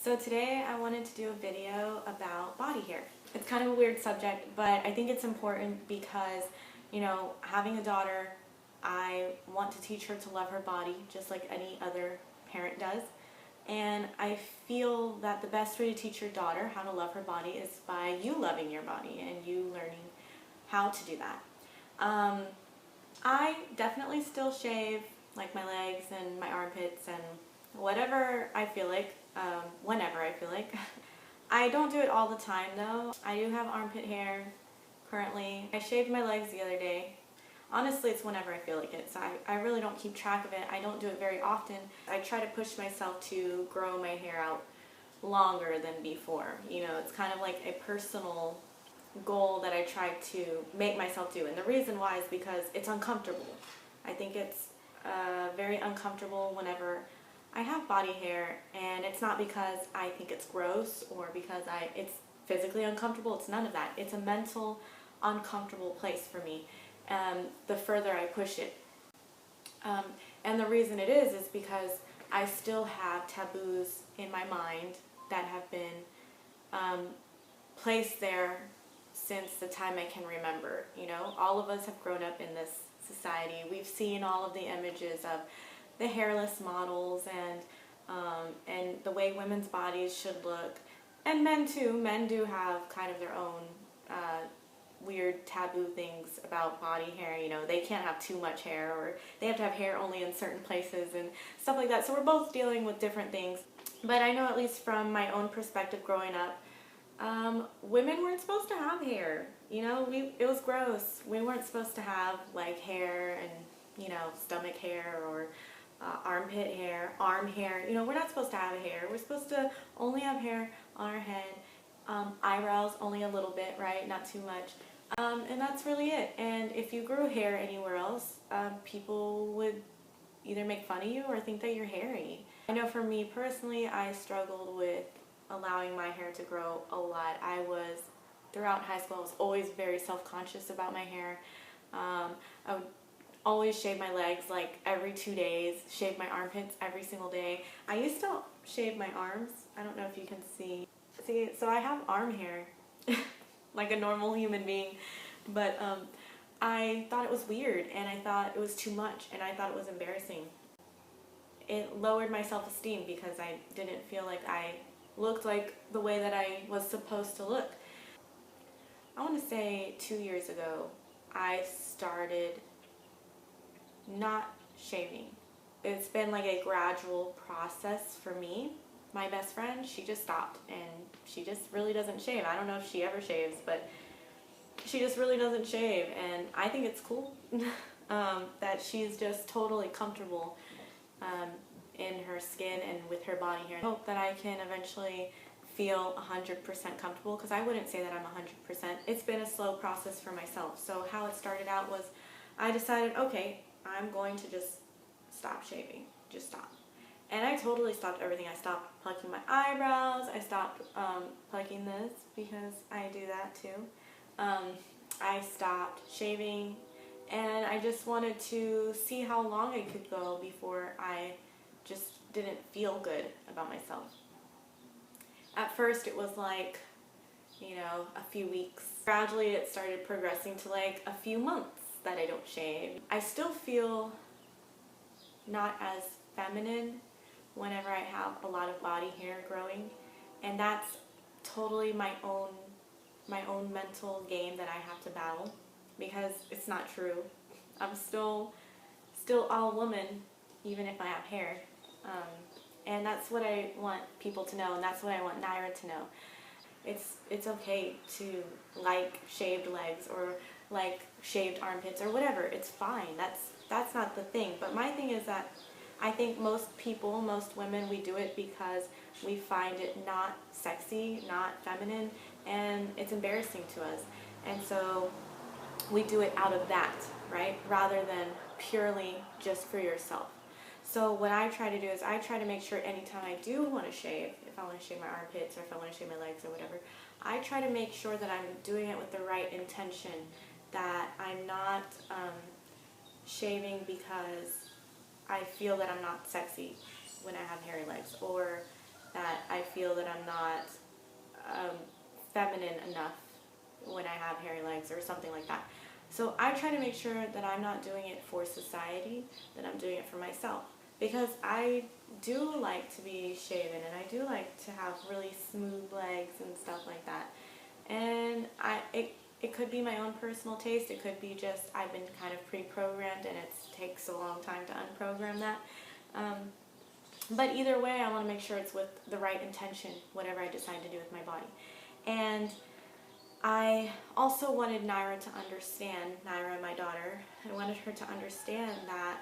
So today I wanted to do a video about body hair. It's kind of a weird subject, but I think it's important because, having a daughter, I want to teach her to love her body just like any other parent does. And I feel that the best way to teach your daughter how to love her body is by you loving your body and you learning how to do that. I definitely still shave like my legs and my armpits and whatever I feel like, whenever I feel like. I don't do it all the time though. I do have armpit hair currently. I shaved my legs the other day. Honestly, it's whenever I feel like it, so I really don't keep track of it. I don't do it very often. I try to push myself to grow my hair out longer than before. It's kind of like a personal goal that I try to make myself do. And the reason why is because it's uncomfortable. I think it's very uncomfortable whenever I have body hair, and it's not because I think it's gross or because it's physically uncomfortable. It's none of that. It's a mental uncomfortable place for me the further I push it. And the reason it is because I still have taboos in my mind that have been placed there since the time I can remember. All of us have grown up in this society. We've seen all of the images of the hairless models and the way women's bodies should look, and men too. Men do have kind of their own weird taboo things about body hair. They can't have too much hair, or they have to have hair only in certain places and stuff like that. So we're both dealing with different things. But I know, at least from my own perspective growing up, women weren't supposed to have hair. It was gross. We weren't supposed to have like hair and stomach hair or armpit hair, arm hair. We're not supposed to have hair. We're supposed to only have hair on our head, eyebrows only a little bit, right? Not too much. And that's really it. And if you grew hair anywhere else, people would either make fun of you or think that you're hairy. I know for me personally, I struggled with allowing my hair to grow a lot. Throughout high school, I was always very self-conscious about my hair. I would always shave my legs like every 2 days, shave my armpits every single day. I used to shave my arms. I don't know if you can see. So I have arm hair like a normal human being, but I thought it was weird, and I thought it was too much, and I thought it was embarrassing. It lowered my self-esteem because I didn't feel like I looked like the way that I was supposed to look. I want to say 2 years ago, I started not shaving. It's been like a gradual process for me. My best friend, she just stopped, and she just really doesn't shave. I don't know if she ever shaves, but she just really doesn't shave, and I think it's cool that she's just totally comfortable in her skin and with her body hair. I hope that I can eventually feel 100% comfortable, because I wouldn't say that I'm 100%. It's been a slow process for myself. So how it started out was I decided, okay, I'm going to just stop shaving. Just stop. And I totally stopped everything. I stopped plucking my eyebrows. I stopped plucking this because I do that too. I stopped shaving, and I just wanted to see how long I could go before I just didn't feel good about myself. At first it was like, a few weeks. Gradually it started progressing to like a few months that I don't shave. I still feel not as feminine whenever I have a lot of body hair growing, and that's totally my own mental game that I have to battle, because it's not true. I'm still all woman, even if I have hair. And that's what I want people to know, and that's what I want Naira to know. It's okay to like shaved legs or like shaved armpits or whatever. It's fine. That's not the thing. But my thing is that I think most women, we do it because we find it not sexy, not feminine, and it's embarrassing to us. And so we do it out of that, right? Rather than purely just for yourself. So what I try to do is I try to make sure anytime I do want to shave, if I want to shave my armpits or if I want to shave my legs or whatever, I try to make sure that I'm doing it with the right intention, that I'm not shaving because I feel that I'm not sexy when I have hairy legs, or that I feel that I'm not feminine enough when I have hairy legs or something like that. So I try to make sure that I'm not doing it for society, that I'm doing it for myself. Because I do like to be shaven, and I do like to have really smooth legs and stuff like that. And it could be my own personal taste. It could be just I've been kind of pre-programmed, and it takes a long time to unprogram that. But either way, I want to make sure it's with the right intention, whatever I decide to do with my body. And I also wanted Naira to understand, Naira, my daughter, I wanted her to understand that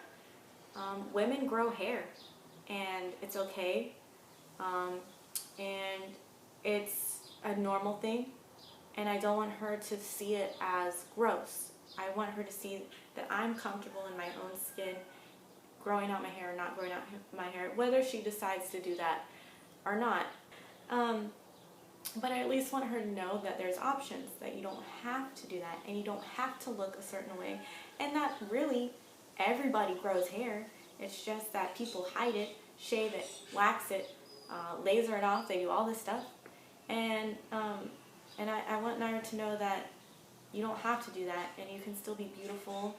women grow hair, and it's okay, and it's a normal thing, and I don't want her to see it as gross. I want her to see that I'm comfortable in my own skin, growing out my hair or not growing out my hair, whether she decides to do that or not. But I at least want her to know that there's options, that you don't have to do that, and you don't have to look a certain way, and that really everybody grows hair. It's just that people hide it, shave it, wax it, laser it off. They do all this stuff, and I want Naira to know that you don't have to do that, and you can still be beautiful,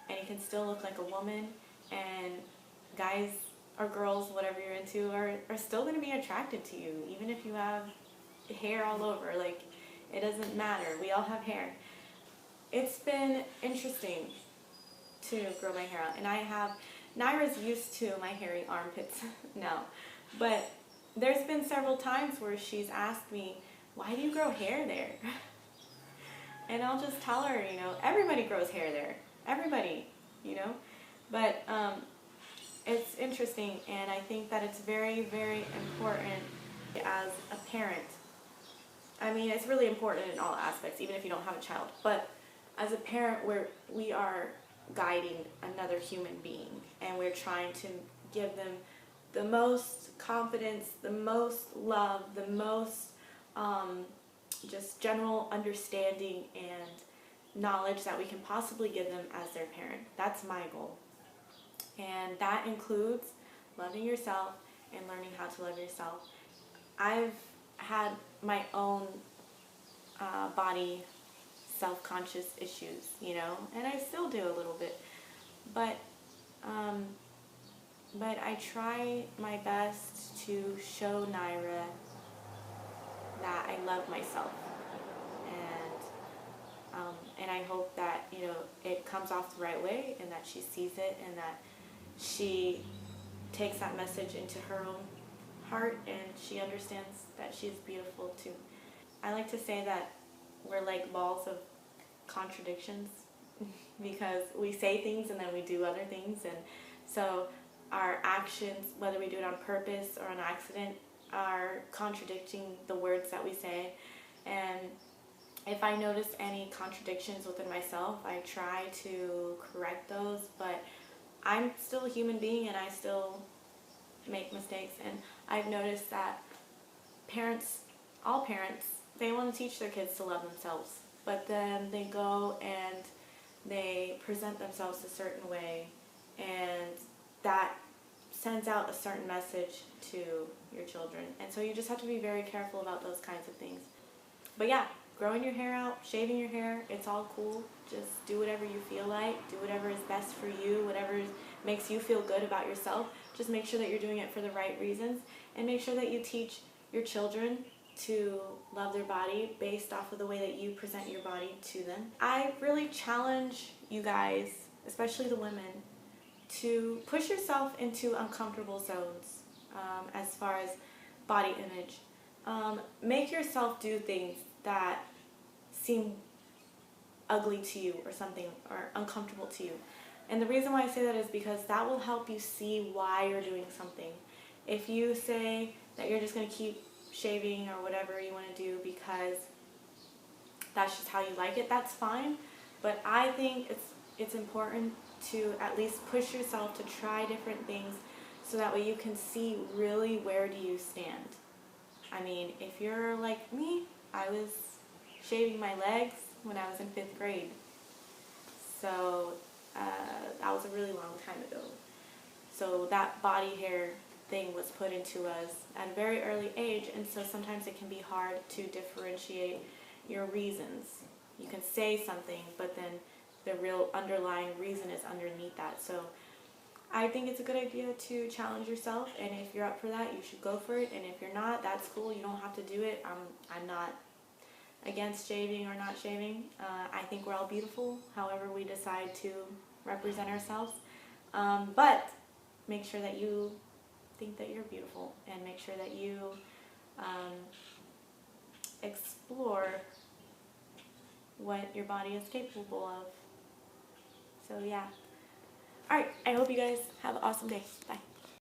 and you can still look like a woman, and guys or girls, whatever you're into, are still going to be attracted to you, even if you have hair all over. Like, it doesn't matter. We all have hair. It's been interesting to grow my hair out, and Naira's used to my hairy armpits now, but there's been several times where she's asked me, why do you grow hair there? And I'll just tell her, everybody grows hair there. Everybody, but it's interesting, and I think that it's very, very important as a parent. I mean, it's really important in all aspects, even if you don't have a child. But as a parent, we are guiding another human being, and we're trying to give them the most confidence, the most love, the most just general understanding and knowledge that we can possibly give them as their parent. That's my goal. And that includes loving yourself and learning how to love yourself. I've had my own body self-conscious issues, and I still do a little bit, but I try my best to show Naira that I love myself, and I hope that it comes off the right way, and that she sees it, and that she takes that message into her own heart, and she understands that she's beautiful too. I like to say that we're like balls of contradictions because we say things and then we do other things, and so our actions, whether we do it on purpose or on accident, are contradicting the words that we say. And if I notice any contradictions within myself, I try to correct those, but I'm still a human being and I still make mistakes. And I've noticed that all parents, they want to teach their kids to love themselves, but then they go and they present themselves a certain way, and that sends out a certain message to your children. And so you just have to be very careful about those kinds of things. But yeah, growing your hair out, shaving your hair, it's all cool. Just do whatever you feel like. Do whatever is best for you, whatever makes you feel good about yourself. Just make sure that you're doing it for the right reasons, and make sure that you teach your children to love their body based off of the way that you present your body to them. I really challenge you guys, especially the women, to push yourself into uncomfortable zones as far as body image. Make yourself do things that seem ugly to you or something, or uncomfortable to you. And the reason why I say that is because that will help you see why you're doing something. If you say that you're just going to keep shaving or whatever you want to do because that's just how you like it, that's fine. But I think it's important to at least push yourself to try different things, so that way you can see really where do you stand. I mean, if you're like me, I was shaving my legs when I was in 5th grade. So that was a really long time ago. So that body hair thing was put into us at a very early age, and so sometimes it can be hard to differentiate your reasons. You can say something, but then the real underlying reason is underneath that. So I think it's a good idea to challenge yourself, and if you're up for that, you should go for it. And if you're not, that's cool. You don't have to do it. I'm not against shaving or not shaving. I think we're all beautiful, however we decide to represent ourselves. But make sure that you think that you're beautiful, and make sure that you explore what your body is capable of. So yeah. Alright, I hope you guys have an awesome day. Bye.